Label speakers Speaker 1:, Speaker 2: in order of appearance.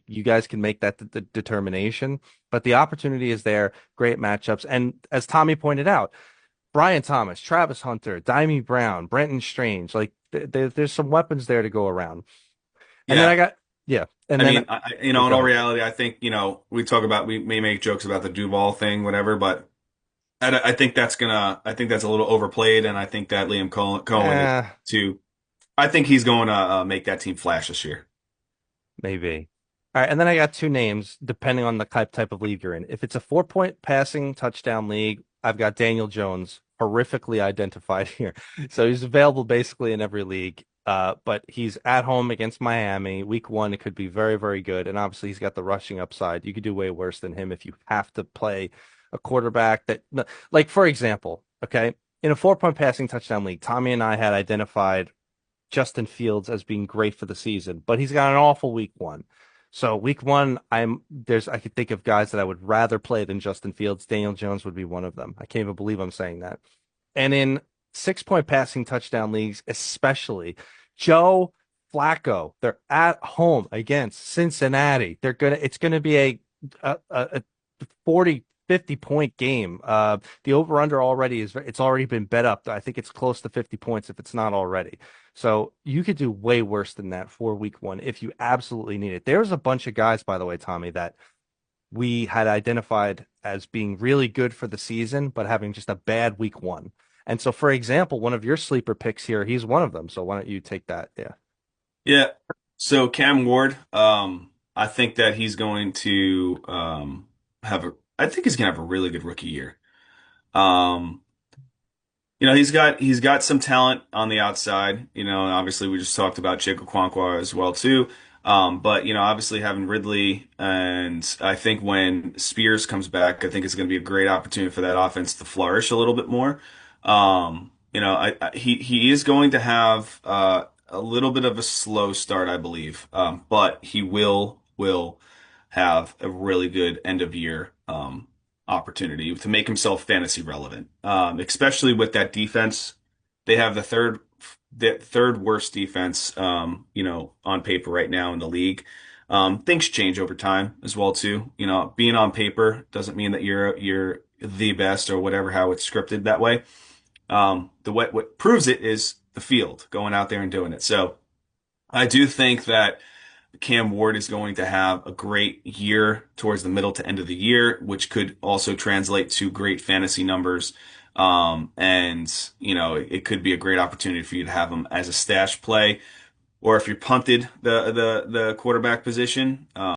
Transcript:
Speaker 1: you guys can make that determination. But the opportunity is there, great matchups. And as Tommy pointed out, Brian Thomas, Travis Hunter, Dimey Brown, Brenton Strange, like there's some weapons there to go around. And then I
Speaker 2: Yeah.
Speaker 1: got, yeah. And
Speaker 2: I
Speaker 1: then,
Speaker 2: mean, in
Speaker 1: yeah, go
Speaker 2: all
Speaker 1: ahead.
Speaker 2: reality, I think, we may make jokes about the Duval thing, whatever, but I think I think that's a little overplayed, and I think that Cohen is
Speaker 1: Eh,
Speaker 2: too. I think he's going to make that team flash this year.
Speaker 1: maybe. All right. And then I got two names depending on the type of league you're in. If it's a 4 point passing touchdown league, I've got Daniel Jones horrifically identified here. So he's available basically in every league. But he's at home against Miami. Week one, it could be very, very good. And obviously, he's got the rushing upside. You could do way worse than him if you have to play a quarterback that, like, for example, okay, in a 4 point passing touchdown league, Tommy and I had identified Justin Fields as being great for the season, but he's got an awful week one. So week one, I could think of guys that I would rather play than Justin Fields. Daniel Jones would be one of them. I can't even believe I'm saying that. And in 6 point passing touchdown leagues, especially Joe Flacco, they're at home against Cincinnati. It's gonna be a 40, 50 point game. The over under already it's already been bet up. I think it's close to 50 points if it's not already. So you could do way worse than that for week one if you absolutely need it. There's a bunch of guys, by the way, Tommy, that we had identified as being really good for the season, but having just a bad week one. And so, for example, one of your sleeper picks here, he's one of them. So why don't you take that? Yeah.
Speaker 2: Yeah. So Cam Ward, I think that he's going to I think he's going to have a really good rookie year. Um, he's got some talent on the outside. And obviously we just talked about Chico Okonkwo as well too. But obviously having Ridley, and I think when Spears comes back, I think it's going to be a great opportunity for that offense to flourish a little bit more. He is going to have a little bit of a slow start, I believe, but he will have a really good end of year opportunity to make himself fantasy relevant, especially with that defense. They have the third worst defense, on paper right now in the league. Things change over time as well too. Being on paper doesn't mean that you're the best or whatever, how it's scripted that way. The what proves it is the field, going out there and doing it. So I do think that Cam Ward is going to have a great year towards the middle to end of the year, which could also translate to great fantasy numbers. And it could be a great opportunity for you to have him as a stash play, or if you're punted the quarterback position.